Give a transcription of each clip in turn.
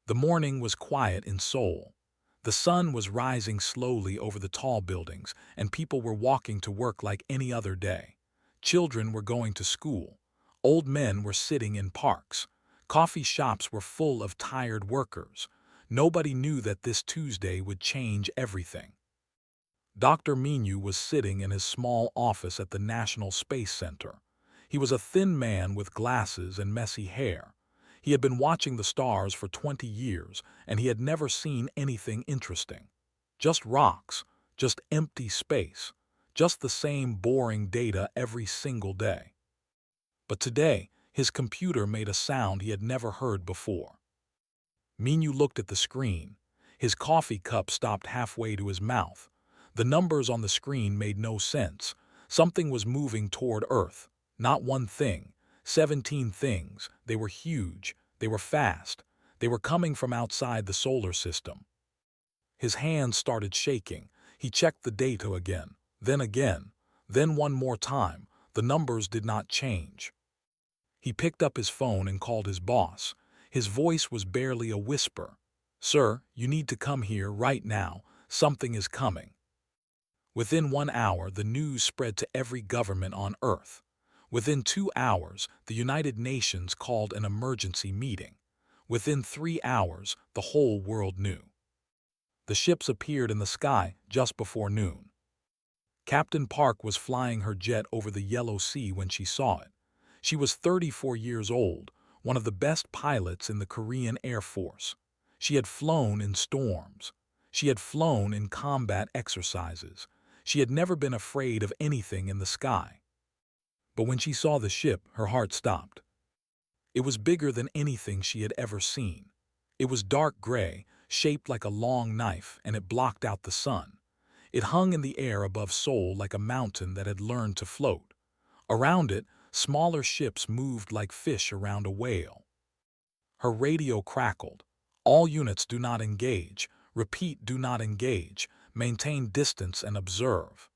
The morning was quiet in Seoul. The sun was rising slowly over the tall buildings, and people were walking to work like any other day. Children were going to school. Old men were sitting in parks. Coffee shops were full of tired workers. Nobody knew that this Tuesday would change everything. Dr. Minyu was sitting in his small office at the National Space Center. He was a thin man with glasses and messy hair. He had been watching the stars for 20 years, and he had never seen anything interesting. Just rocks, just empty space, just the same boring data every single day. But today, his computer made a sound he had never heard before. Minyu looked at the screen. His coffee cup stopped halfway to his mouth. The numbers on the screen made no sense. Something was moving toward Earth. Not one thing. 17 things. They were huge. They were fast. They were coming from outside the solar system. His hands started shaking. He checked the data again. Then one more time. The numbers did not change. He picked up his phone and called his boss. His voice was barely a whisper. "Sir, you need to come here right now. Something is coming." Within 1 hour, the news spread to every government on Earth. Within 2 hours, the United Nations called an emergency meeting. Within 3 hours, the whole world knew. The ships appeared in the sky just before noon. Captain Park was flying her jet over the Yellow Sea when she saw it. She was 34 years old, one of the best pilots in the Korean Air Force. She had flown in storms. She had flown in combat exercises. She had never been afraid of anything in the sky. But when she saw the ship, her heart stopped. It was bigger than anything she had ever seen. It was dark gray, shaped like a long knife, and it blocked out the sun. It hung in the air above Seoul like a mountain that had learned to float. Around it, smaller ships moved like fish around a whale. Her radio crackled. "All units do not engage. Repeat, do not engage. Maintain distance and observe."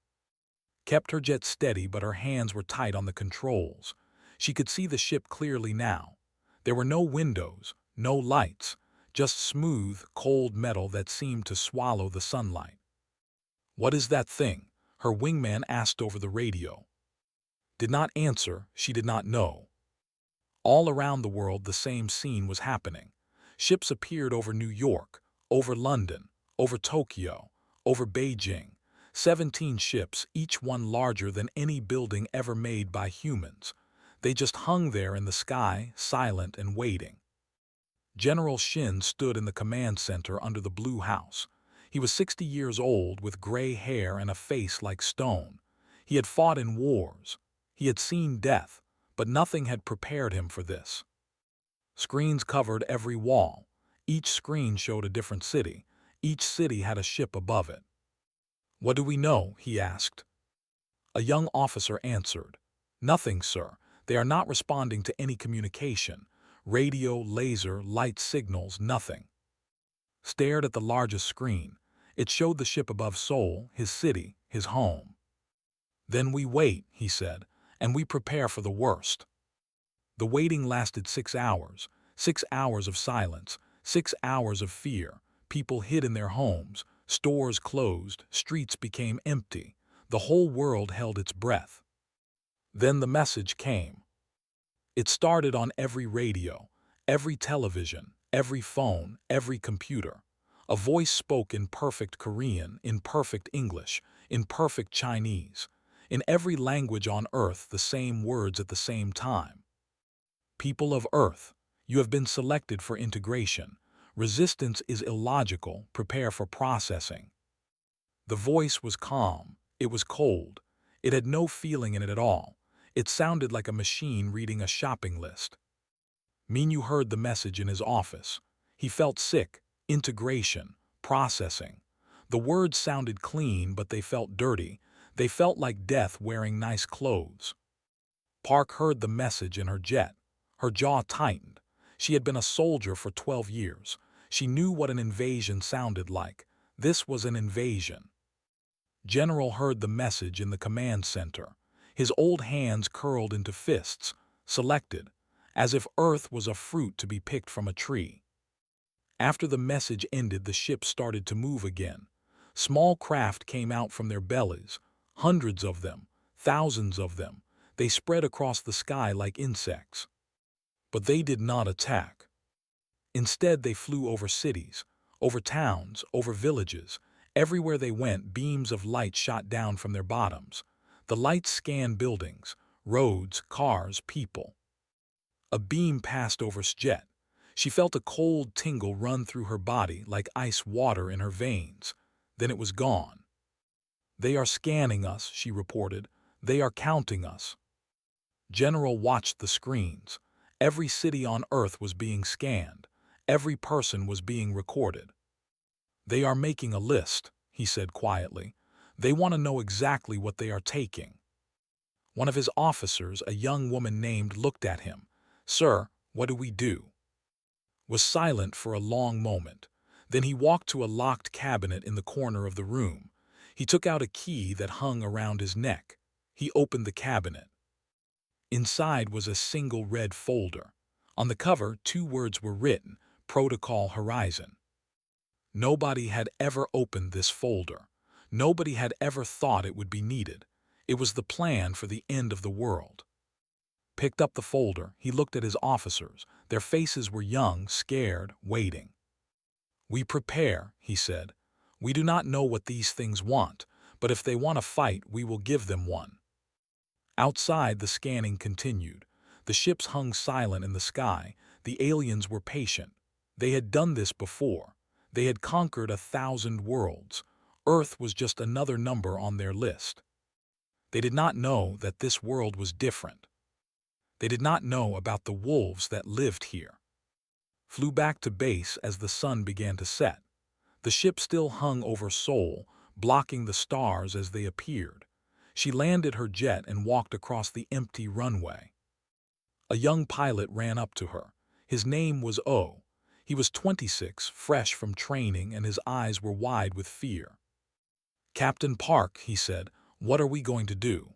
Kept her jet steady, but her hands were tight on the controls. She could see the ship clearly now. There were no windows, no lights, just smooth, cold metal that seemed to swallow the sunlight. "What is that thing?" her wingman asked over the radio. Did not answer, she did not know. All around the world the same scene was happening. Ships appeared over New York, over London, over Tokyo, over Beijing. 17 ships, each one larger than any building ever made by humans. They just hung there in the sky, silent and waiting. General Shin stood in the command center under the blue house. He was 60 years old with gray hair and a face like stone. He had fought in wars. He had seen death, but nothing had prepared him for this. Screens covered every wall. Each screen showed a different city. Each city had a ship above it. "What do we know?" he asked. A young officer answered. "Nothing, sir. They are not responding to any communication. Radio, laser, light signals, nothing." Stared at the largest screen. It showed the ship above Seoul, his city, his home. "Then we wait," he said, "and we prepare for the worst." The waiting lasted 6 hours. 6 hours of silence. 6 hours of fear. People hid in their homes. Stores closed, streets became empty. The whole world held its breath. Then the message came. It started on every radio, every television, every phone, every computer. A voice spoke in perfect Korean, in perfect English, in perfect Chinese. In every language on Earth, the same words at the same time. "People of Earth, you have been selected for integration. Resistance is illogical. Prepare for processing." The voice was calm. It was cold. It had no feeling in it at all. It sounded like a machine reading a shopping list. Minyu heard the message in his office. He felt sick. Integration. Processing. The words sounded clean, but they felt dirty. They felt like death wearing nice clothes. Park heard the message in her jet. Her jaw tightened. She had been a soldier for 12 years. She knew what an invasion sounded like. This was an invasion. General heard the message in the command center. His old hands curled into fists, selected, as if Earth was a fruit to be picked from a tree. After the message ended, the ship started to move again. Small craft came out from their bellies, hundreds of them, thousands of them. They spread across the sky like insects. But they did not attack. Instead, they flew over cities, over towns, over villages. Everywhere they went, beams of light shot down from their bottoms. The lights scanned buildings, roads, cars, people. A beam passed over Sjet. She felt a cold tingle run through her body like ice water in her veins. Then it was gone. "They are scanning us," she reported. "They are counting us." General watched the screens. Every city on Earth was being scanned. Every person was being recorded. "They are making a list," he said quietly. "They want to know exactly what they are taking." One of his officers, a young woman named, looked at him. "Sir, what do we do?" Was silent for a long moment. Then he walked to a locked cabinet in the corner of the room. He took out a key that hung around his neck. He opened the cabinet. Inside was a single red folder. On the cover, 2 words were written: Protocol Horizon. Nobody had ever opened this folder. Nobody had ever thought it would be needed. It was the plan for the end of the world. Picked up the folder, he looked at his officers. Their faces were young, scared, waiting. "We prepare," he said. "We do not know what these things want, but if they want a fight, we will give them one." Outside, the scanning continued. The ships hung silent in the sky. The aliens were patient. They had done this before. They had conquered 1,000 worlds. Earth was just another number on their list. They did not know that this world was different. They did not know about the wolves that lived here. Flew back to base as the sun began to set. The ship still hung over Seoul, blocking the stars as they appeared. She landed her jet and walked across the empty runway. A young pilot ran up to her. His name was Oh. He was 26, fresh from training, and his eyes were wide with fear. "Captain Park," he said, "what are we going to do?"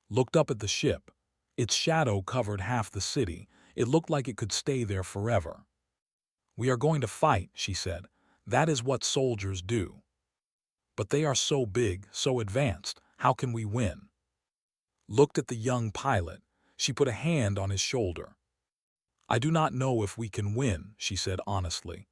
Looked up at the ship. Its shadow covered half the city. It looked like it could stay there forever. "We are going to fight," she said. "That is what soldiers do." "But they are so big, so advanced. How can we win?" Looked at the young pilot. She put a hand on his shoulder. "I do not know if we can win," she said honestly.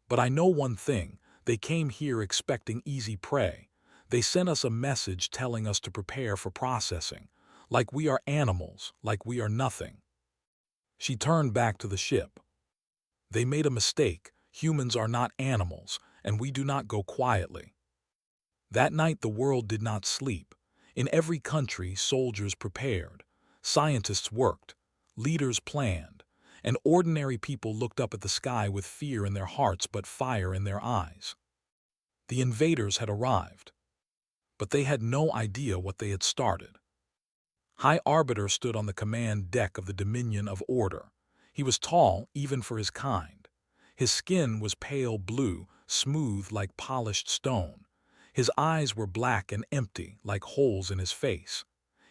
"But I know one thing. They came here expecting easy prey. They sent us a message telling us to prepare for processing. Like we are animals, like we are nothing." She turned back to the ship. "They made a mistake. Humans are not animals, and we do not go quietly." That night the world did not sleep. In every country, soldiers prepared. Scientists worked. Leaders planned. And ordinary people looked up at the sky with fear in their hearts but fire in their eyes. The invaders had arrived. But they had no idea what they had started. High Arbiter stood on the command deck of the Dominion of Order. He was tall, even for his kind. His skin was pale blue, smooth like polished stone. His eyes were black and empty, like holes in his face.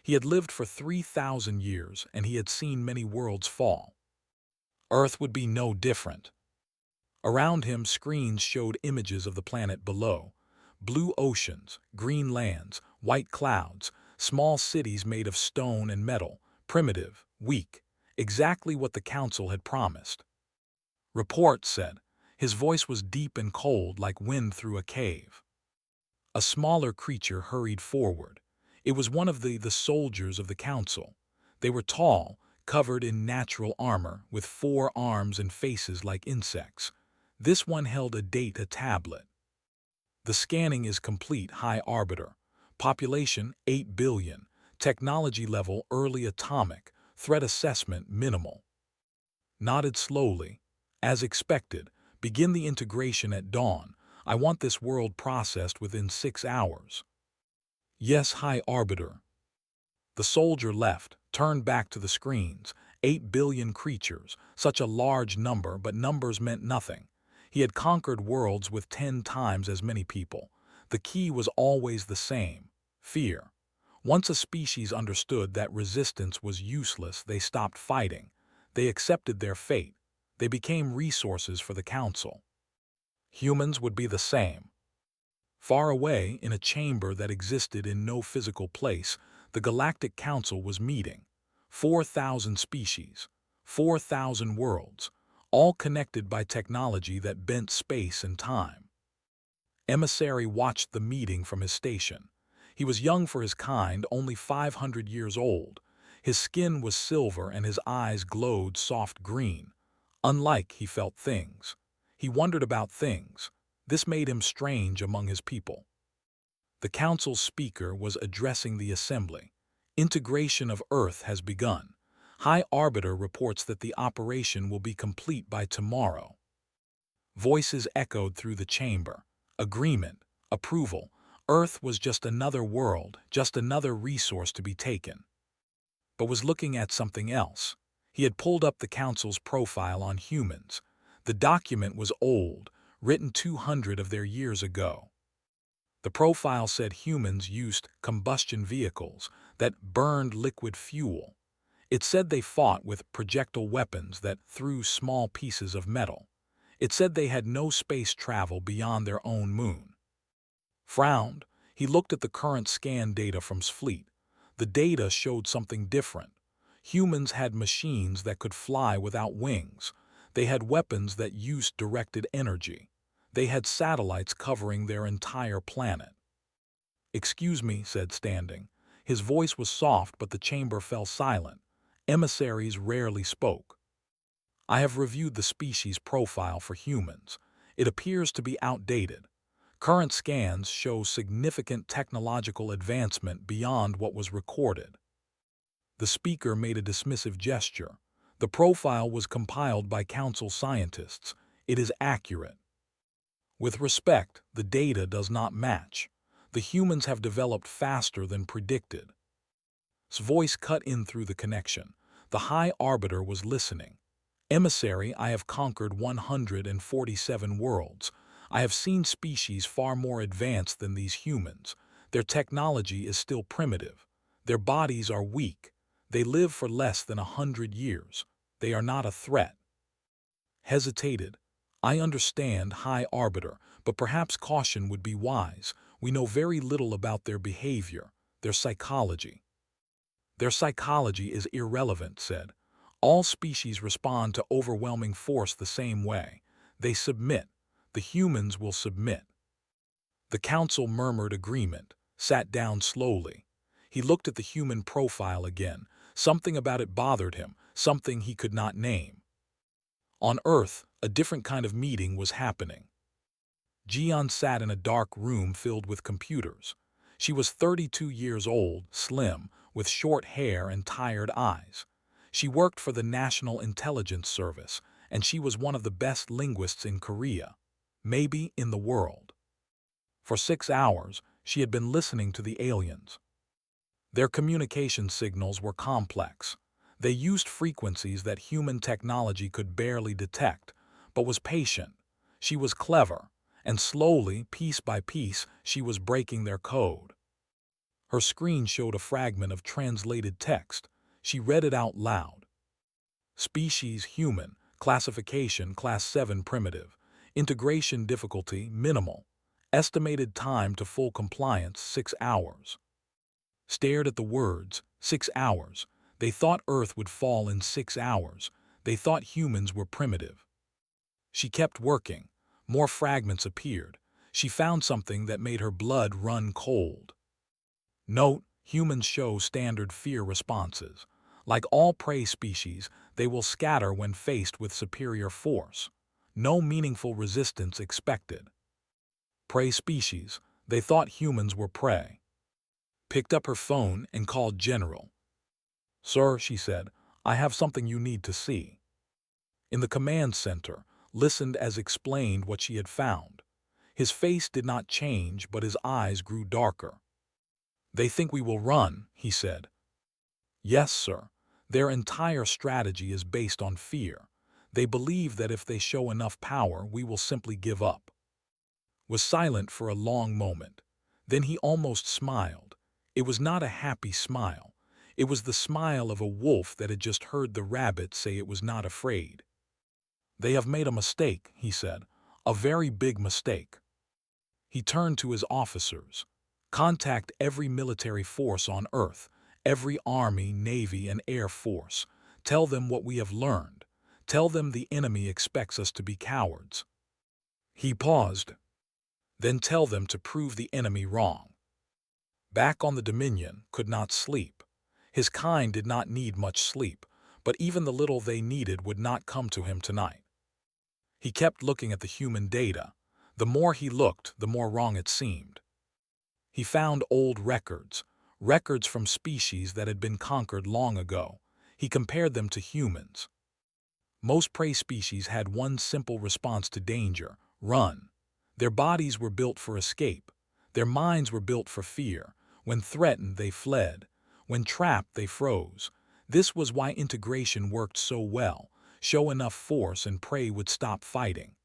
He had lived for 3,000 years, and he had seen many worlds fall. Earth would be no different. Around him, screens showed images of the planet below. Blue oceans, green lands, white clouds, small cities made of stone and metal, primitive, weak, exactly what the Council had promised. "Report," said. His voice was deep and cold like wind through a cave. A smaller creature hurried forward. It was one of the soldiers of the Council. They were tall, covered in natural armor, with 4 arms and faces like insects. This one held a data tablet. "The scanning is complete, High Arbiter. Population 8 billion. Technology level early atomic. Threat assessment minimal." Nodded slowly. "As expected. Begin the integration at dawn. I want this world processed within 6 hours." "Yes, High Arbiter." The soldier left, turned back to the screens. 8 billion creatures, such a large number, but numbers meant nothing. He had conquered worlds with 10 times as many people. The key was always the same: fear. Once a species understood that resistance was useless, they stopped fighting. They accepted their fate. They became resources for the Council. Humans would be the same. Far away, in a chamber that existed in no physical place, the Galactic Council was meeting. 4,000 species, 4,000 worlds, all connected by technology that bent space and time. Emissary watched the meeting from his station. He was young for his kind, only 500 years old. His skin was silver and his eyes glowed soft green. Unlike he felt things. He wondered about things. This made him strange among his people. The council's speaker was addressing the assembly. Integration of Earth has begun. High Arbiter reports that the operation will be complete by tomorrow. Voices echoed through the chamber. Agreement, approval. Earth was just another world, just another resource to be taken. But was looking at something else. He had pulled up the council's profile on humans. The document was old, written 200 of their years ago. The profile said humans used combustion vehicles that burned liquid fuel. It said they fought with projectile weapons that threw small pieces of metal. It said they had no space travel beyond their own moon. Frowned, he looked at the current scan data from Fleet. The data showed something different. Humans had machines that could fly without wings. They had weapons that used directed energy. They had satellites covering their entire planet. "Excuse me," said Standing. His voice was soft, but the chamber fell silent. Emissaries rarely spoke. "I have reviewed the species profile for humans. It appears to be outdated. Current scans show significant technological advancement beyond what was recorded." The speaker made a dismissive gesture. "The profile was compiled by council scientists. It is accurate. With respect, the data does not match. The humans have developed faster than predicted." His voice cut in through the connection. The High Arbiter was listening. "Emissary, I have conquered 147 worlds. I have seen species far more advanced than these humans. Their technology is still primitive. Their bodies are weak. They live for less than 100 years. They are not a threat." Hesitated. "I understand, High Arbiter, but perhaps caution would be wise. We know very little about their behavior, their psychology." "Their psychology is irrelevant," said. "All species respond to overwhelming force the same way. They submit. The humans will submit." The council murmured agreement, sat down slowly. He looked at the human profile again. Something about it bothered him, something he could not name. On Earth, a different kind of meeting was happening. Jian sat in a dark room filled with computers. She was 32 years old, slim, with short hair and tired eyes. She worked for the National Intelligence Service, and she was one of the best linguists in Korea, maybe in the world. For 6 hours, she had been listening to the aliens. Their communication signals were complex. They used frequencies that human technology could barely detect, but was patient. She was clever, and slowly, piece by piece, she was breaking their code. Her screen showed a fragment of translated text. She read it out loud. "Species human, classification class 7 primitive, integration difficulty minimal, estimated time to full compliance 6 hours." Stared at the words, 6 hours. They thought Earth would fall in 6 hours. They thought humans were primitive. She kept working. More fragments appeared. She found something that made her blood run cold. Note: humans show standard fear responses. Like all prey species, they will scatter when faced with superior force. No meaningful resistance expected. Prey species. They thought humans were prey. Picked up her phone and called General. "Sir," she said, "I have something you need to see." In the command center, listened as explained what she had found. His face did not change, but his eyes grew darker. "They think we will run," he said. "Yes, sir. Their entire strategy is based on fear. They believe that if they show enough power, we will simply give up." Was silent for a long moment. Then he almost smiled. It was not a happy smile. It was the smile of a wolf that had just heard the rabbit say it was not afraid. "They have made a mistake," he said. A very big mistake. He turned to his officers. Contact every military force on Earth, every army, navy, and air force. Tell them what we have learned. Tell them the enemy expects us to be cowards. He paused. Then tell them to prove the enemy wrong. Back on the Dominion, could not sleep. His kind did not need much sleep, but even the little they needed would not come to him tonight. He kept looking at the human data. The more he looked, the more wrong it seemed. He found old records, records from species that had been conquered long ago. He compared them to humans. Most prey species had one simple response to danger: run. Their bodies were built for escape. Their minds were built for fear. When threatened, they fled. When trapped, they froze. This was why integration worked so well. Show enough force and prey would stop fighting.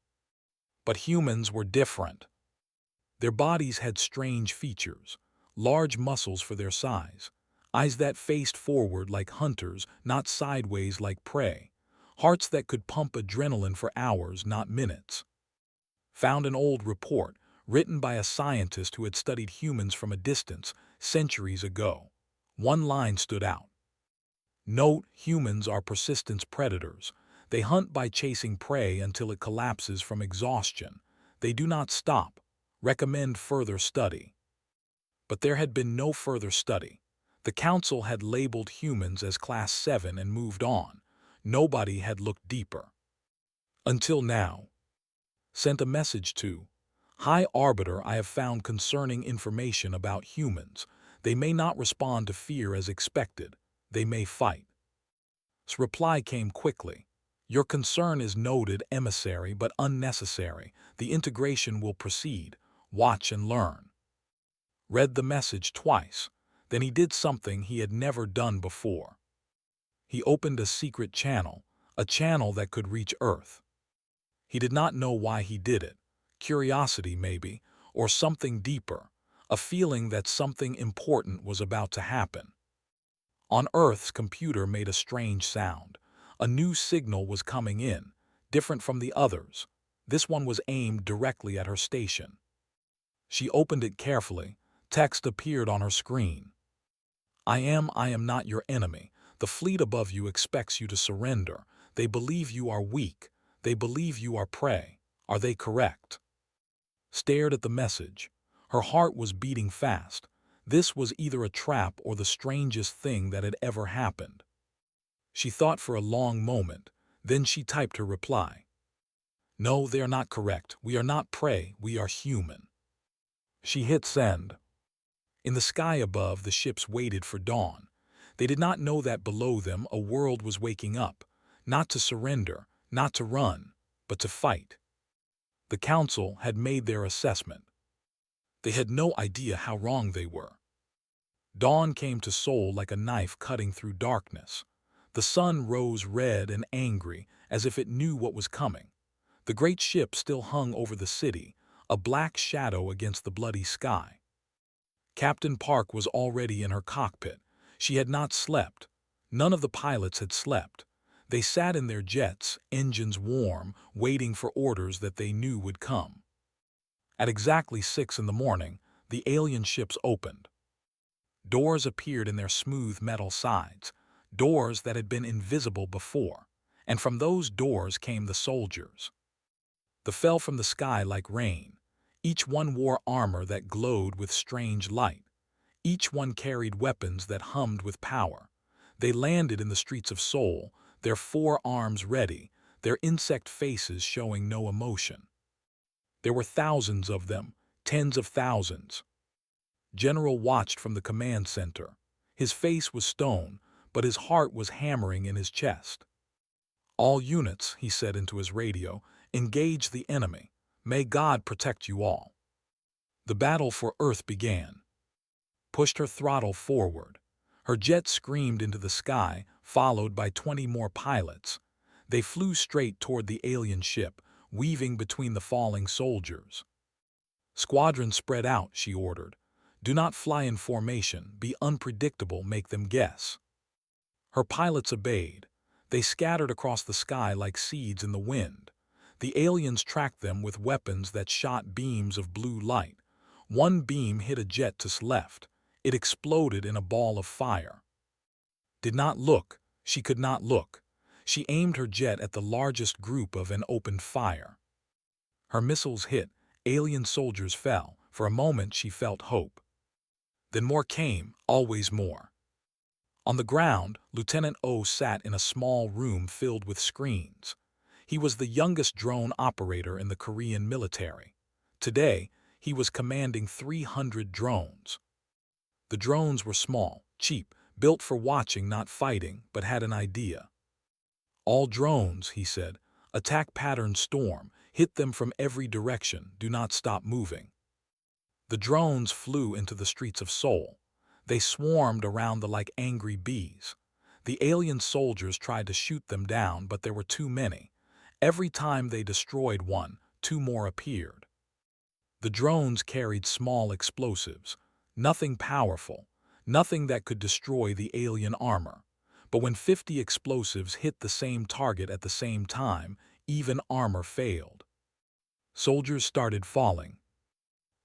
But humans were different. Their bodies had strange features, large muscles for their size, eyes that faced forward like hunters, not sideways like prey, hearts that could pump adrenaline for hours, not minutes. Found an old report, written by a scientist who had studied humans from a distance, centuries ago. One line stood out. Note, humans are persistent predators. They hunt by chasing prey until it collapses from exhaustion. They do not stop. Recommend further study. But there had been no further study. The Council had labeled humans as Class 7 and moved on. Nobody had looked deeper. Until now. Sent a message to High Arbiter. I have found concerning information about humans. They may not respond to fear as expected. They may fight. His reply came quickly. Your concern is noted, emissary, but unnecessary. The integration will proceed. Watch and learn. Read the message twice. Then he did something he had never done before. He opened a secret channel, a channel that could reach Earth. He did not know why he did it. Curiosity, maybe, or something deeper, a feeling that something important was about to happen. On Earth's computer made a strange sound. A new signal was coming in, different from the others. This one was aimed directly at her station. She opened it carefully. Text appeared on her screen. I am not your enemy. The fleet above you expects you to surrender. They believe you are weak. They believe you are prey. Are they correct? Stared at the message. Her heart was beating fast. This was either a trap or the strangest thing that had ever happened. She thought for a long moment. Then she typed her reply. No, they are not correct. We are not prey. We are human. She hit send. In the sky above, the ships waited for dawn. They did not know that below them a world was waking up, not to surrender, not to run, but to fight. The Council had made their assessment. They had no idea how wrong they were. Dawn came to Seoul like a knife cutting through darkness. The sun rose red and angry, as if it knew what was coming. The great ship still hung over the city, a black shadow against the bloody sky. Captain Park was already in her cockpit. She had not slept. None of the pilots had slept. They sat in their jets, engines warm, waiting for orders that they knew would come. At exactly 6 in the morning, the alien ships opened. Doors appeared in their smooth metal sides, doors that had been invisible before, and from those doors came the soldiers. They fell from the sky like rain. Each one wore armor that glowed with strange light. Each one carried weapons that hummed with power. They landed in the streets of Seoul, their 4 arms ready, their insect faces showing no emotion. There were thousands of them, tens of thousands. General watched from the command center. His face was stone, but his heart was hammering in his chest. All units, he said into his radio, engage the enemy. May God protect you all. The battle for Earth began. Pushed her throttle forward. Her jet screamed into the sky, followed by 20 more pilots. They flew straight toward the alien ship, weaving between the falling soldiers. Squadron spread out, she ordered. Do not fly in formation, be unpredictable, make them guess. Her pilots obeyed. They scattered across the sky like seeds in the wind. The aliens tracked them with weapons that shot beams of blue light. One beam hit a jet to left. It exploded in a ball of fire. Did not look. She could not look. She aimed her jet at the largest group of and opened fire. Her missiles hit. Alien soldiers fell. For a moment she felt hope. Then more came, always more. On the ground, Lieutenant O sat in a small room filled with screens. He was the youngest drone operator in the Korean military. Today, he was commanding 300 drones. The drones were small, cheap, built for watching, not fighting, but had an idea. All drones, he said, attack pattern storm, hit them from every direction, do not stop moving. The drones flew into the streets of Seoul. They swarmed around like angry bees. The alien soldiers tried to shoot them down, but there were too many. Every time they destroyed one, two more appeared. The drones carried small explosives, nothing powerful, nothing that could destroy the alien armor. But when 50 explosives hit the same target at the same time, even armor failed. Soldiers started falling.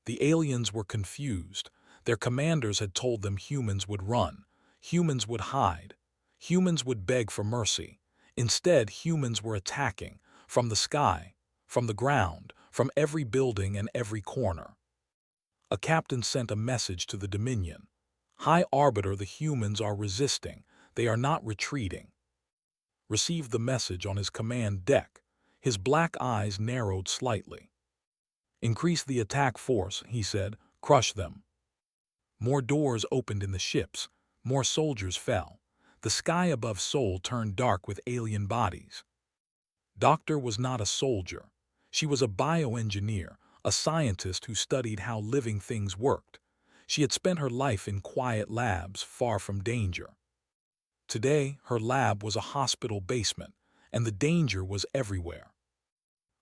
The aliens were confused. Their commanders had told them humans would run, humans would hide, humans would beg for mercy. Instead, humans were attacking, from the sky, from the ground, from every building and every corner. A captain sent a message to the Dominion. High Arbiter, the humans are resisting. They are not retreating. Received the message on his command deck. His black eyes narrowed slightly. Increase the attack force, he said. Crush them. More doors opened in the ships. More soldiers fell. The sky above Seoul turned dark with alien bodies. Doctor was not a soldier. She was a bioengineer, a scientist who studied how living things worked. She had spent her life in quiet labs, far from danger. Today, her lab was a hospital basement, and the danger was everywhere.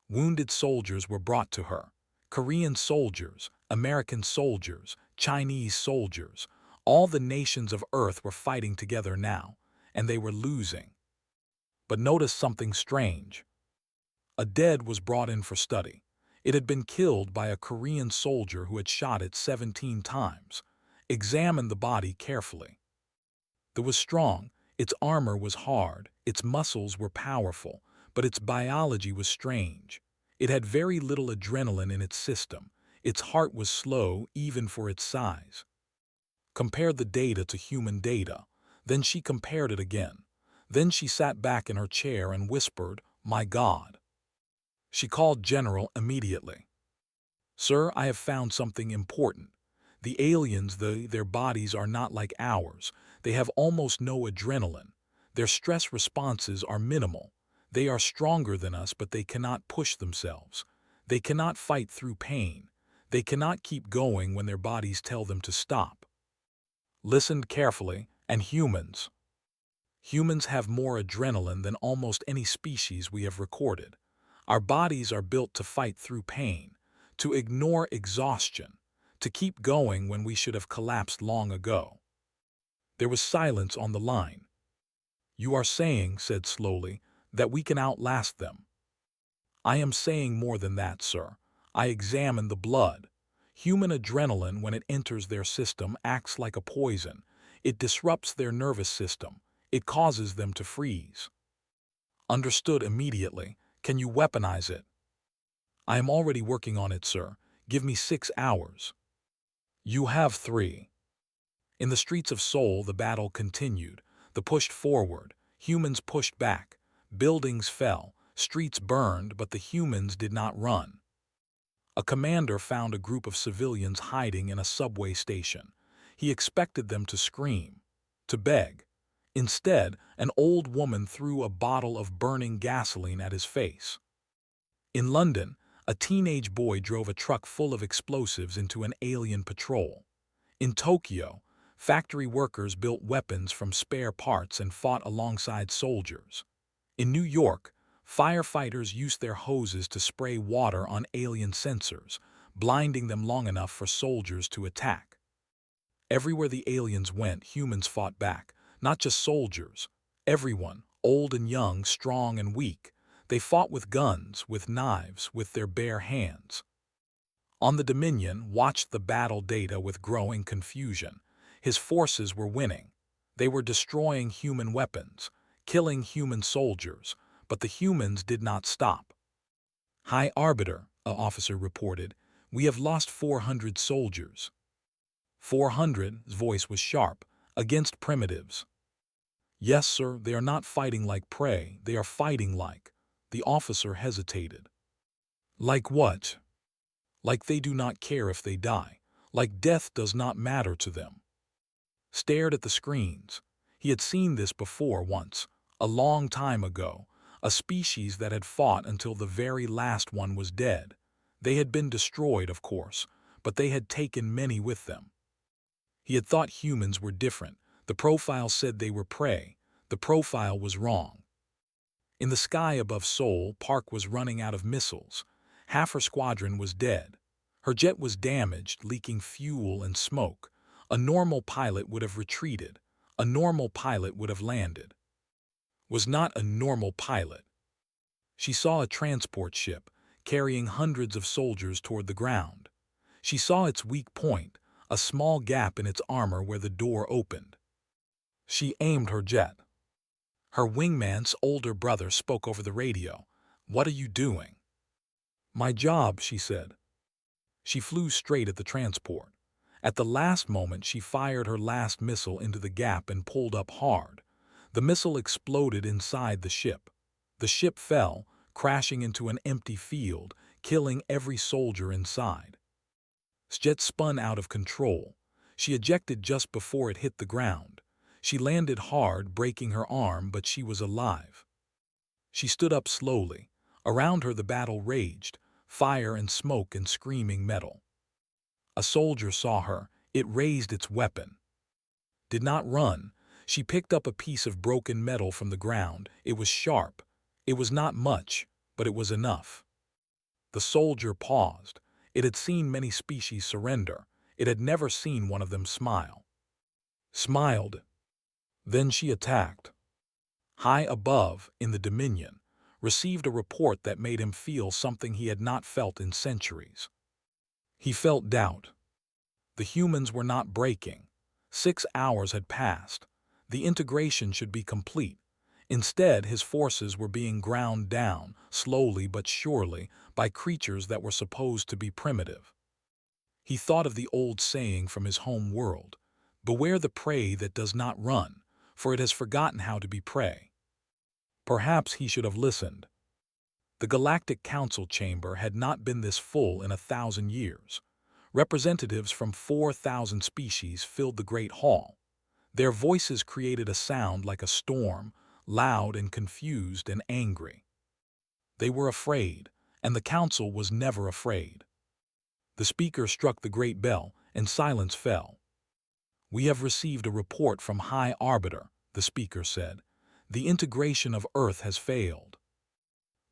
Wounded soldiers were brought to her. Korean soldiers, American soldiers, Chinese soldiers, all the nations of Earth were fighting together now, and they were losing. But notice something strange. A dead was brought in for study. It had been killed by a Korean soldier who had shot it 17 times. Examined the body carefully. It was strong, its armor was hard, its muscles were powerful, but its biology was strange. It had very little adrenaline in its system. Its heart was slow even for its size. Compared the data to human data. Then she compared it again. Then she sat back in her chair and whispered, "My God." She called General immediately. "Sir, I have found something important. The aliens, their bodies are not like ours. They have almost no adrenaline. Their stress responses are minimal. They are stronger than us, but they cannot push themselves. They cannot fight through pain. They cannot keep going when their bodies tell them to stop." Listened carefully, and humans. Humans have more adrenaline than almost any species we have recorded. Our bodies are built to fight through pain, to ignore exhaustion, to keep going when we should have collapsed long ago. There was silence on the line. "You are saying," said slowly, "that we can outlast them." "I am saying more than that, sir. I examined the blood. Human adrenaline, when it enters their system, acts like a poison. It disrupts their nervous system. It causes them to freeze." Understood immediately. "Can you weaponize it?" "I am already working on it, sir. Give me 6 hours." "You have 3. In the streets of Seoul, the battle continued. The pushed forward. Humans pushed back. Buildings fell. Streets burned, but the humans did not run. A commander found a group of civilians hiding in a subway station. He expected them to scream, to beg. Instead, an old woman threw a bottle of burning gasoline at his face. In London, a teenage boy drove a truck full of explosives into an alien patrol. In Tokyo, factory workers built weapons from spare parts and fought alongside soldiers. In New York, firefighters used their hoses to spray water on alien sensors, blinding them long enough for soldiers to attack. Everywhere the aliens went, humans fought back, not just soldiers. Everyone, old and young, strong and weak. They fought with guns, with knives, with their bare hands. On the Dominion watched the battle data with growing confusion. His forces were winning. They were destroying human weapons, killing human soldiers, but the humans did not stop. "High Arbiter," an officer reported, "we have lost 400 soldiers." 400's voice was sharp, against primitives. "Yes, sir, they are not fighting like prey, they are fighting like—" The officer hesitated. "Like what?" "Like they do not care if they die, like death does not matter to them." Stared at the screens. He had seen this before once, a long time ago, a species that had fought until the very last one was dead. They had been destroyed, of course, but they had taken many with them. He had thought humans were different. The profile said they were prey. The profile was wrong. In the sky above Seoul, Park was running out of missiles. Half her squadron was dead. Her jet was damaged, leaking fuel and smoke. A normal pilot would have retreated. A normal pilot would have landed. Was not a normal pilot. She saw a transport ship, carrying hundreds of soldiers toward the ground. She saw its weak point, a small gap in its armor where the door opened. She aimed her jet. Her wingman's older brother spoke over the radio. "What are you doing?" "My job," she said. She flew straight at the transport. At the last moment, she fired her last missile into the gap and pulled up hard. The missile exploded inside the ship. The ship fell, crashing into an empty field, killing every soldier inside. Jet spun out of control. She ejected just before it hit the ground. She landed hard, breaking her arm, but she was alive. She stood up slowly. Around her the battle raged, fire and smoke and screaming metal. A soldier saw her. It raised its weapon. Did not run. She picked up a piece of broken metal from the ground. It was sharp. It was not much, but it was enough. The soldier paused. It had seen many species surrender. It had never seen one of them smile. Smiled. Then she attacked. High above, in the Dominion, received a report that made him feel something he had not felt in centuries. He felt doubt. The humans were not breaking. 6 hours had passed. The integration should be complete. Instead, his forces were being ground down, slowly but surely, by creatures that were supposed to be primitive. He thought of the old saying from his home world, "Beware the prey that does not run, for it has forgotten how to be prey." Perhaps he should have listened. The Galactic Council chamber had not been this full in 1,000 years. Representatives from 4,000 species filled the great hall. Their voices created a sound like a storm, loud and confused and angry. They were afraid, and the council was never afraid. The speaker struck the great bell, and silence fell. "We have received a report from High Arbiter," the speaker said. "The integration of Earth has failed."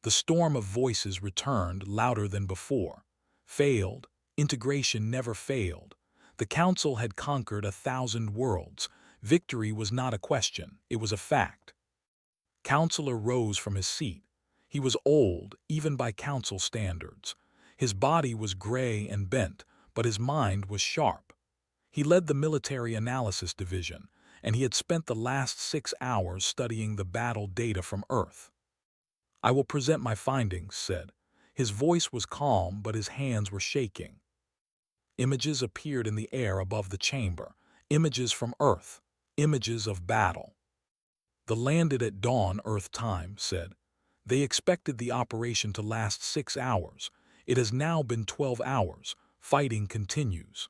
The storm of voices returned, louder than before. Failed. Integration never failed. The council had conquered 1,000 worlds. Victory was not a question, it was a fact. Counselor rose from his seat. He was old, even by council standards. His body was gray and bent, but his mind was sharp. He led the military analysis division, and he had spent the last 6 hours studying the battle data from Earth. "I will present my findings," said. His voice was calm, but his hands were shaking. Images appeared in the air above the chamber. Images from Earth. Images of battle. "The landed at dawn Earth time," said. "They expected the operation to last 6 hours. It has now been 12 hours. Fighting continues."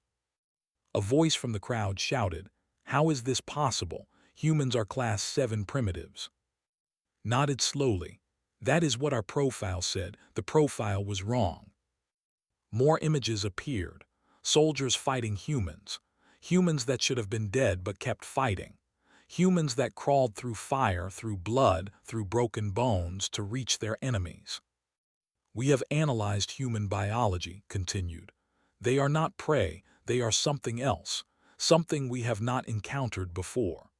A voice from the crowd shouted, "How is this possible? Humans are Class 7 primitives." Nodded slowly. "That is what our profile said. The profile was wrong." More images appeared. Soldiers fighting humans. Humans that should have been dead but kept fighting. Humans that crawled through fire, through blood, through broken bones to reach their enemies. "We have analyzed human biology," continued. "They are not prey, they are something else, something we have not encountered before."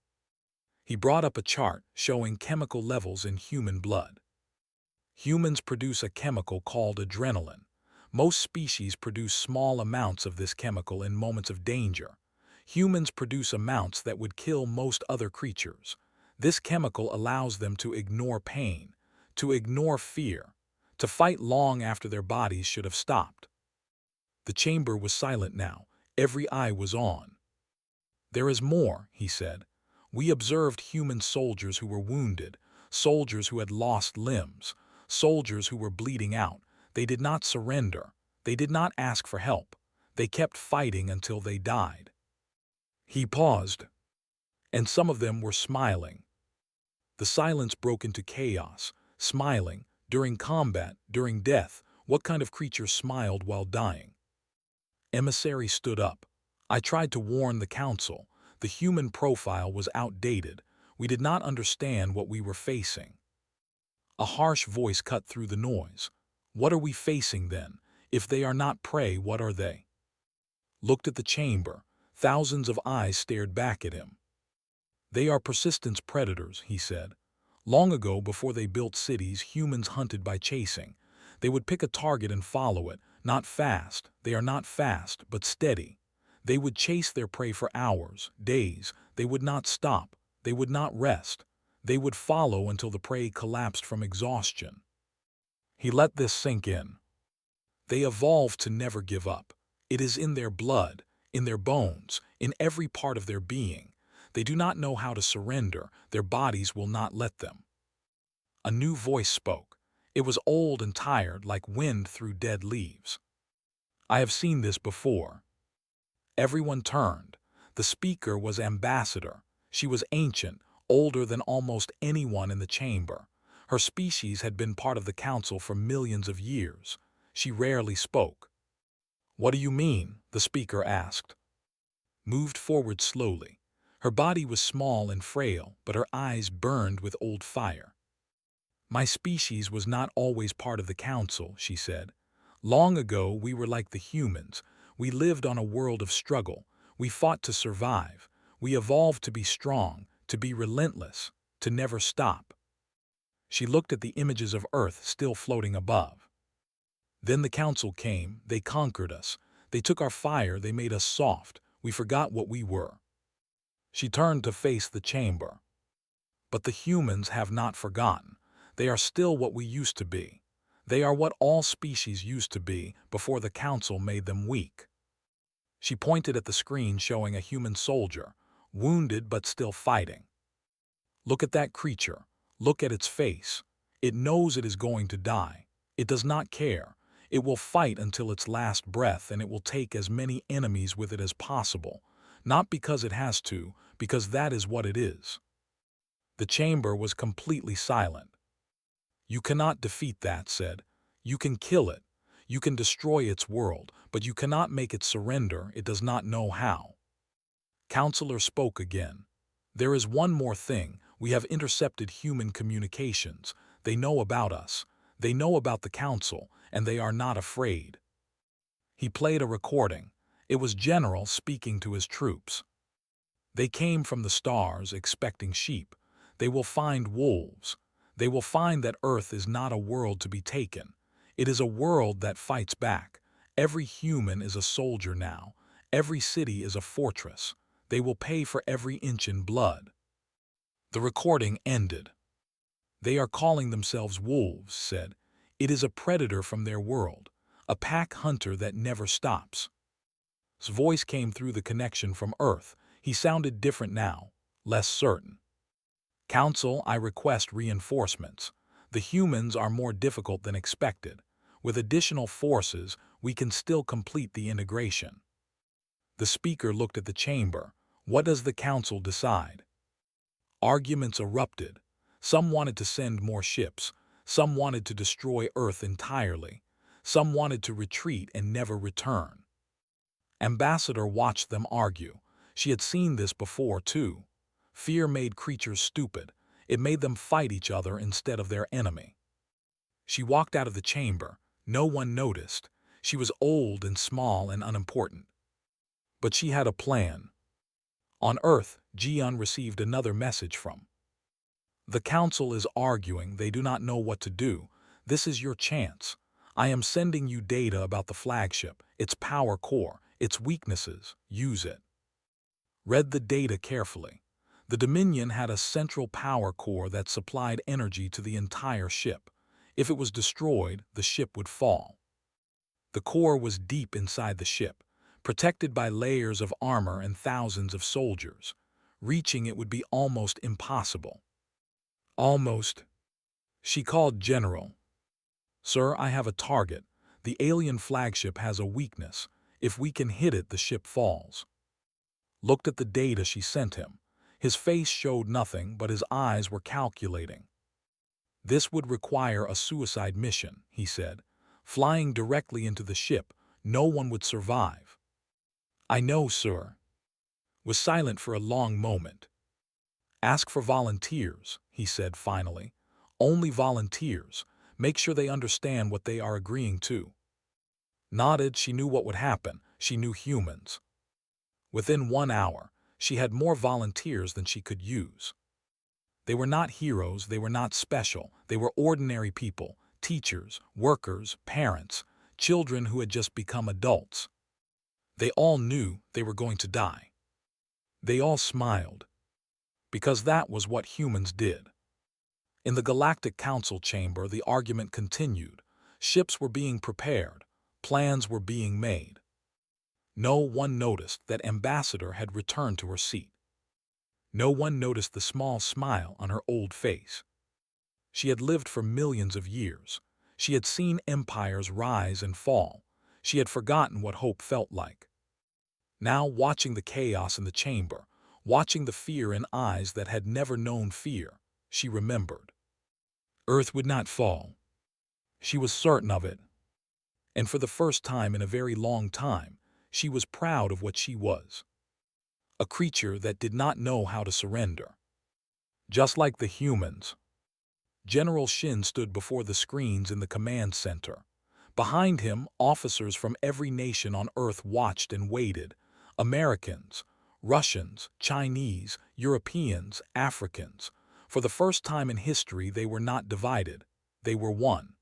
He brought up a chart showing chemical levels in human blood. Humans produce a chemical called adrenaline. Most species produce small amounts of this chemical in moments of danger. Humans produce amounts that would kill most other creatures. This chemical allows them to ignore pain, to ignore fear, to fight long after their bodies should have stopped. The chamber was silent now. Every eye was on. "There is more," he said. "We observed human soldiers who were wounded, soldiers who had lost limbs, soldiers who were bleeding out. They did not surrender. They did not ask for help. They kept fighting until they died." He paused, and some of them were smiling. The silence broke into chaos. Smiling, during combat, during death. What kind of creature smiled while dying? Emissary stood up. "I tried to warn the council. The human profile was outdated. We did not understand what we were facing." A harsh voice cut through the noise. "What are we facing then? If they are not prey, what are they?" Looked at the chamber. Thousands of eyes stared back at him. "They are persistence predators," he said. "Long ago, before they built cities, humans hunted by chasing. They would pick a target and follow it. Not fast. They are not fast, but steady. They would chase their prey for hours, days. They would not stop. They would not rest. They would follow until the prey collapsed from exhaustion." He let this sink in. They evolved to never give up. It is in their blood, in their bones, in every part of their being. They do not know how to surrender. Their bodies will not let them. A new voice spoke. It was old and tired, like wind through dead leaves. "I have seen this before." Everyone turned. The speaker was Ambassador. She was ancient, older than almost anyone in the chamber. Her species had been part of the council for millions of years. She rarely spoke. "What do you mean?" the speaker asked. Moved forward slowly. Her body was small and frail, but her eyes burned with old fire. "My species was not always part of the council," she said. "Long ago we were like the humans. We lived on a world of struggle. We fought to survive. We evolved to be strong, to be relentless, to never stop." She looked at the images of Earth still floating above. "Then the council came. They conquered us. They took our fire. They made us soft. We forgot what we were." She turned to face the chamber. "But the humans have not forgotten. They are still what we used to be. They are what all species used to be before the council made them weak." She pointed at the screen showing a human soldier, wounded but still fighting. "Look at that creature. Look at its face. It knows it is going to die. It does not care. It will fight until its last breath, and it will take as many enemies with it as possible. Not because it has to, because that is what it is." The chamber was completely silent. "You cannot defeat that," said. "You can kill it. You can destroy its world, but you cannot make it surrender. It does not know how." Counselor spoke again. "There is one more thing. We have intercepted human communications. They know about us. They know about the council, and they are not afraid." He played a recording. It was General speaking to his troops. "They came from the stars expecting sheep. They will find wolves. They will find that Earth is not a world to be taken. It is a world that fights back. Every human is a soldier now. Every city is a fortress. They will pay for every inch in blood." The recording ended. "They are calling themselves wolves," said. "It is a predator from their world, a pack hunter that never stops." His voice came through the connection from Earth. He sounded different now, less certain. "Council, I request reinforcements. The humans are more difficult than expected. With additional forces, we can still complete the integration." The speaker looked at the chamber. "What does the council decide?" Arguments erupted. Some wanted to send more ships. Some wanted to destroy Earth entirely. Some wanted to retreat and never return. Ambassador watched them argue. She had seen this before, too. Fear made creatures stupid. It made them fight each other instead of their enemy. She walked out of the chamber. No one noticed. She was old and small and unimportant. But she had a plan. On Earth, Jian received another message from. "The council is arguing. They do not know what to do. This is your chance. I am sending you data about the flagship, its power core, its weaknesses. Use it." Read the data carefully. The Dominion had a central power core that supplied energy to the entire ship. If it was destroyed, the ship would fall. The core was deep inside the ship, protected by layers of armor and thousands of soldiers. Reaching it would be almost impossible. Almost. She called General. "Sir, I have a target. The alien flagship has a weakness. If we can hit it, the ship falls." Looked at the data she sent him. His face showed nothing, but his eyes were calculating. "This would require a suicide mission," he said. "Flying directly into the ship, no one would survive." "I know, sir." Was silent for a long moment. "Ask for volunteers," he said finally. "Only volunteers. Make sure they understand what they are agreeing to." Nodded. She knew what would happen. She knew humans. Within 1 hour, she had more volunteers than she could use. They were not heroes, they were not special, they were ordinary people, teachers, workers, parents, children who had just become adults. They all knew they were going to die. They all smiled. Because that was what humans did. In the Galactic Council chamber, the argument continued. Ships were being prepared. Plans were being made. No one noticed that Ambassador had returned to her seat. No one noticed the small smile on her old face. She had lived for millions of years. She had seen empires rise and fall. She had forgotten what hope felt like. Now, watching the chaos in the chamber, watching the fear in eyes that had never known fear, she remembered. Earth would not fall. She was certain of it. And for the first time in a very long time, she was proud of what she was. A creature that did not know how to surrender. Just like the humans. General Shin stood before the screens in the command center. Behind him, officers from every nation on Earth watched and waited. Americans, Russians, Chinese, Europeans, Africans. For the first time in history, they were not divided. They were one.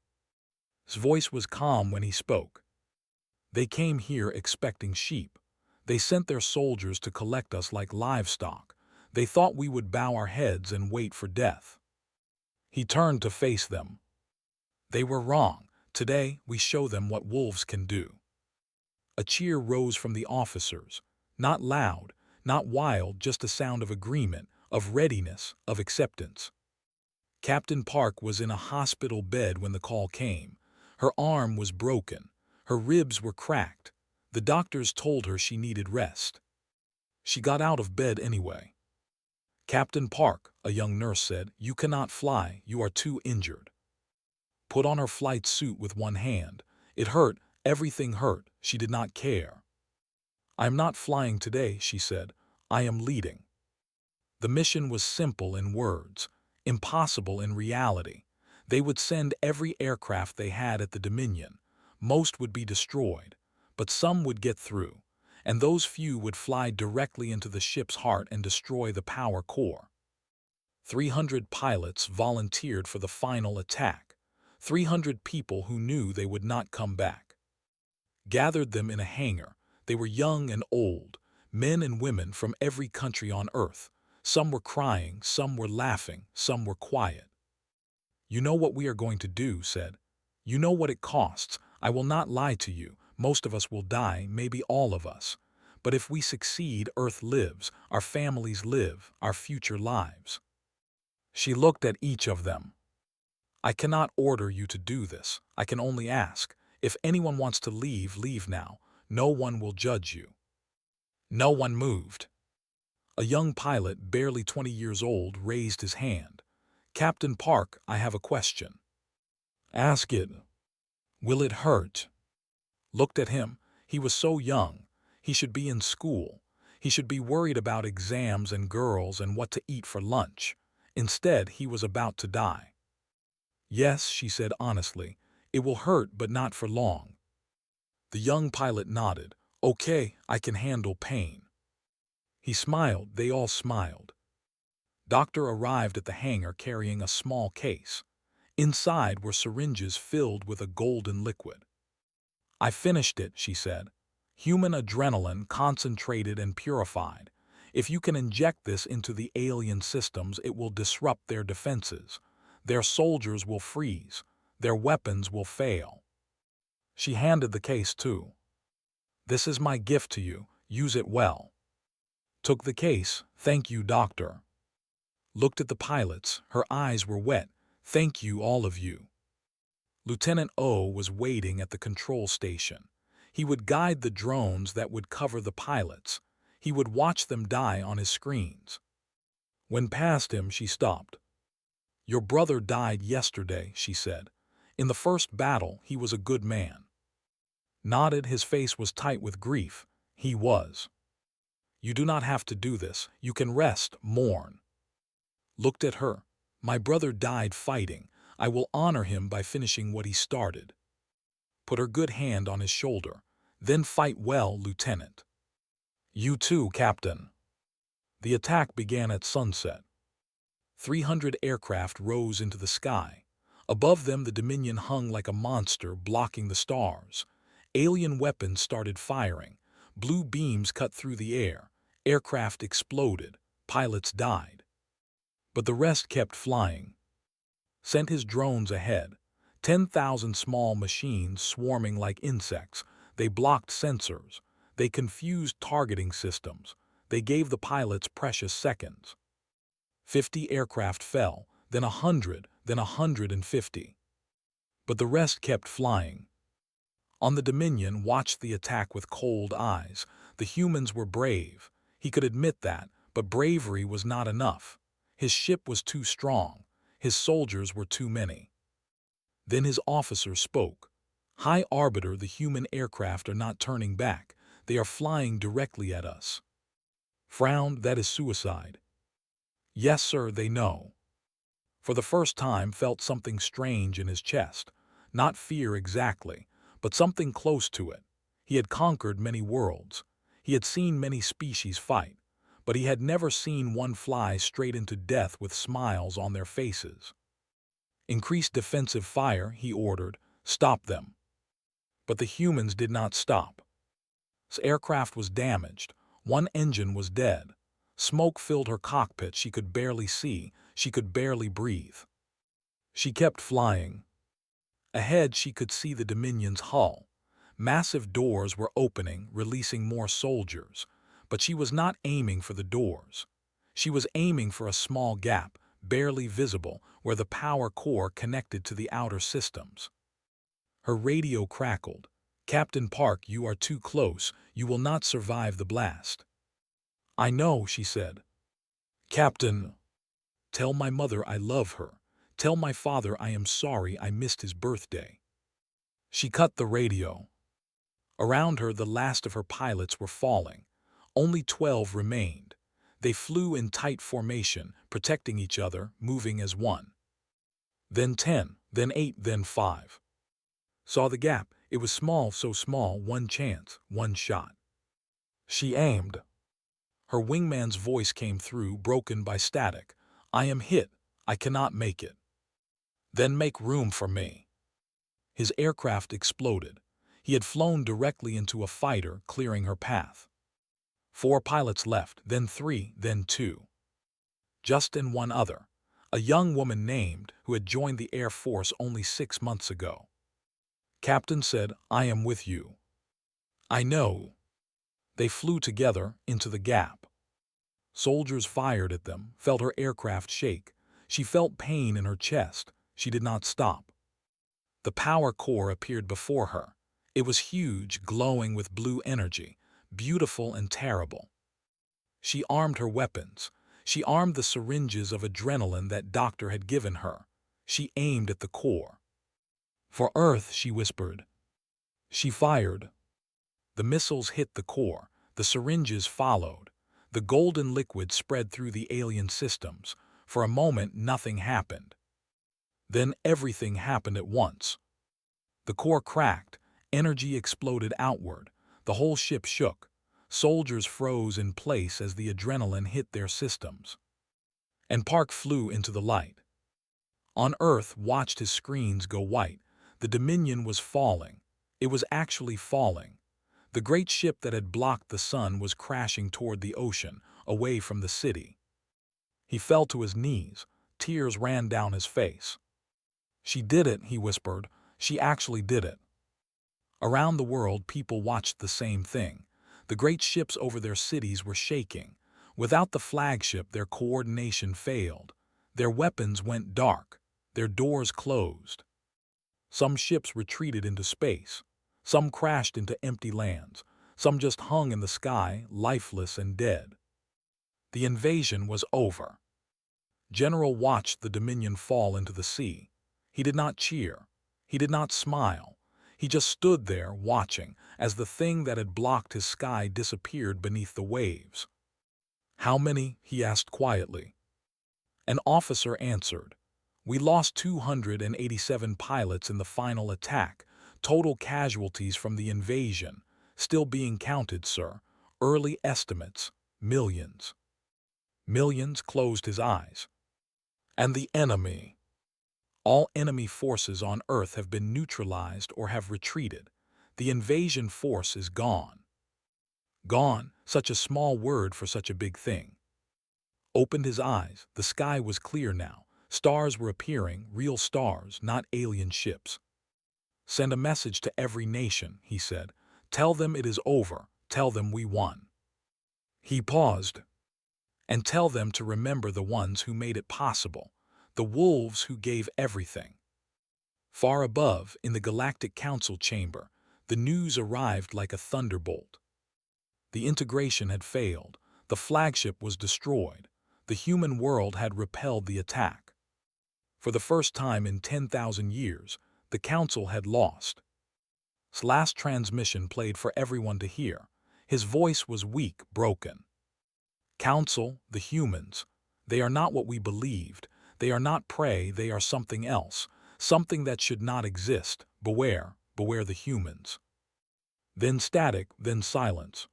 His voice was calm when he spoke. "They came here expecting sheep. They sent their soldiers to collect us like livestock. They thought we would bow our heads and wait for death." He turned to face them. They were wrong. Today, we show them what wolves can do. A cheer rose from the officers. Not loud, not wild, just a sound of agreement, of readiness, of acceptance. Captain Park was in a hospital bed when the call came. Her arm was broken. Her ribs were cracked. The doctors told her she needed rest. She got out of bed anyway. "Captain Park," a young nurse said, "you cannot fly. You are too injured." Put on her flight suit with one hand. It hurt. Everything hurt. She did not care. "I am not flying today," she said. "I am leading." The mission was simple in words, impossible in reality. They would send every aircraft they had at the Dominion. Most would be destroyed, but some would get through, and those few would fly directly into the ship's heart and destroy the power core. 300 pilots volunteered for the final attack. 300 people who knew they would not come back. Gathered them in a hangar. They were young and old, men and women from every country on Earth. Some were crying, some were laughing, some were quiet. "You know what we are going to do," said. "You know what it costs. I will not lie to you. Most of us will die, maybe all of us. But if we succeed, Earth lives, our families live, our future lives." She looked at each of them. "I cannot order you to do this. I can only ask. If anyone wants to leave, leave now. No one will judge you." No one moved. A young pilot, barely 20 years old, raised his hand. "Captain Park, I have a question." "Ask it." "Will it hurt?" Looked at him. He was so young. He should be in school. He should be worried about exams and girls and what to eat for lunch. Instead, he was about to die. "Yes," she said honestly. "It will hurt, but not for long." The young pilot nodded. "Okay, I can handle pain." He smiled. They all smiled. Doctor arrived at the hangar carrying a small case. Inside were syringes filled with a golden liquid. "I finished it," she said. "Human adrenaline concentrated and purified. If you can inject this into the alien systems, it will disrupt their defenses. Their soldiers will freeze. Their weapons will fail." She handed the case too. "This is my gift to you. Use it well." Took the case. "Thank you, doctor." Looked at the pilots. Her eyes were wet. "Thank you, all of you." Lieutenant O was waiting at the control station. He would guide the drones that would cover the pilots. He would watch them die on his screens. When past him, she stopped. "Your brother died yesterday," she said. "In the first battle, he was a good man." Nodded, his face was tight with grief. "He was." "You do not have to do this. You can rest, mourn." Looked at her. "My brother died fighting. I will honor him by finishing what he started." Put her good hand on his shoulder. "Then fight well, Lieutenant." "You too, Captain." The attack began at sunset. 300 aircraft rose into the sky. Above them, the Dominion hung like a monster, blocking the stars. Alien weapons started firing. Blue beams cut through the air. Aircraft exploded. Pilots died. But the rest kept flying. Sent his drones ahead. 10,000 small machines swarming like insects. They blocked sensors. They confused targeting systems. They gave the pilots precious seconds. 50 aircraft fell, then 100, then 150. But the rest kept flying. On the Dominion watched the attack with cold eyes. The humans were brave. He could admit that, but bravery was not enough. His ship was too strong. His soldiers were too many. Then his officer spoke. "High Arbiter, the human aircraft are not turning back. They are flying directly at us." Frowned. "That is suicide." "Yes, sir, they know." For the first time felt something strange in his chest. Not fear exactly, but something close to it. He had conquered many worlds. He had seen many species fight, but he had never seen one fly straight into death with smiles on their faces. "Increase defensive fire," he ordered. "Stop them." But the humans did not stop. His aircraft was damaged. One engine was dead. Smoke filled her cockpit. She could barely see. She could barely breathe. She kept flying. Ahead, she could see the Dominion's hull. Massive doors were opening, releasing more soldiers. But she was not aiming for the doors. She was aiming for a small gap, barely visible, where the power core connected to the outer systems. Her radio crackled. "Captain Park, you are too close. You will not survive the blast." "I know," she said. "Captain, tell my mother I love her. Tell my father I am sorry I missed his birthday." She cut the radio. Around her, the last of her pilots were falling. Only 12 remained. They flew in tight formation, protecting each other, moving as one. Then 10, then 8, then 5. Saw the gap. It was small, so small, one chance, one shot. She aimed. Her wingman's voice came through, broken by static. "I am hit. I cannot make it." "Then make room for me." His aircraft exploded. He had flown directly into a fighter, clearing her path. 4 pilots left, then 3, then 2. Justin, one other. A young woman named, who had joined the Air Force only 6 months ago. Captain said, "I am with you." "I know." They flew together into the gap. Soldiers fired at them, felt her aircraft shake. She felt pain in her chest. She did not stop. The power core appeared before her. It was huge, glowing with blue energy, beautiful and terrible. She armed her weapons. She armed the syringes of adrenaline that doctor had given her. She aimed at the core. "For Earth," she whispered. She fired. The missiles hit the core. The syringes followed. The golden liquid spread through the alien systems. For a moment, nothing happened. Then everything happened at once. The core cracked. Energy exploded outward. The whole ship shook. Soldiers froze in place as the adrenaline hit their systems. And Park flew into the light. On Earth watched his screens go white. The Dominion was falling. It was actually falling. The great ship that had blocked the sun was crashing toward the ocean, away from the city. He fell to his knees. Tears ran down his face. "She did it," he whispered. "She actually did it." Around the world, people watched the same thing. The great ships over their cities were shaking. Without the flagship, their coordination failed. Their weapons went dark. Their doors closed. Some ships retreated into space. Some crashed into empty lands. Some just hung in the sky, lifeless and dead. The invasion was over. General watched the Dominion fall into the sea. He did not cheer. He did not smile. He just stood there watching as the thing that had blocked his sky disappeared beneath the waves. "How many?" he asked quietly. An officer answered. "We lost 287 pilots in the final attack. Total casualties from the invasion. Still being counted, sir. Early estimates. Millions." Millions closed his eyes. And the enemy. All enemy forces on Earth have been neutralized or have retreated. The invasion force is gone. Gone, such a small word for such a big thing. Opened his eyes. The sky was clear now. Stars were appearing, real stars, not alien ships. "Send a message to every nation," he said. "Tell them it is over. Tell them we won." He paused. "And tell them to remember the ones who made it possible, the wolves who gave everything." Far above, in the Galactic Council chamber, the news arrived like a thunderbolt. The integration had failed. The flagship was destroyed. The human world had repelled the attack. For the first time in 10,000 years, the Council had lost. His last transmission played for everyone to hear. His voice was weak, broken. "Council, the humans, they are not what we believed. They are not prey, they are something else, something that should not exist. Beware, beware the humans." Then static, then silence.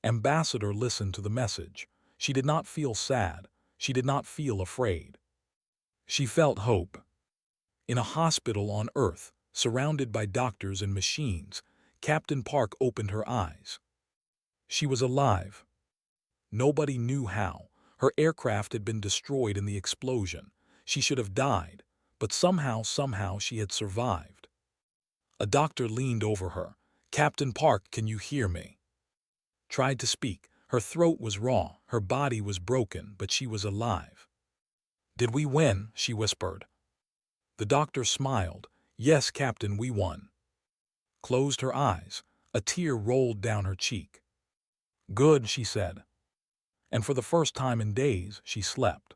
Ambassador listened to the message. She did not feel sad. She did not feel afraid. She felt hope. In a hospital on Earth, surrounded by doctors and machines, Captain Park opened her eyes. She was alive. Nobody knew how. Her aircraft had been destroyed in the explosion. She should have died, but somehow she had survived. A doctor leaned over her. "Captain Park, can you hear me?" Tried to speak. Her throat was raw, her body was broken, but she was alive. "Did we win?" she whispered. The doctor smiled. "Yes, Captain, we won." Closed her eyes. A tear rolled down her cheek. "Good," she said. And for the first time in days, she slept.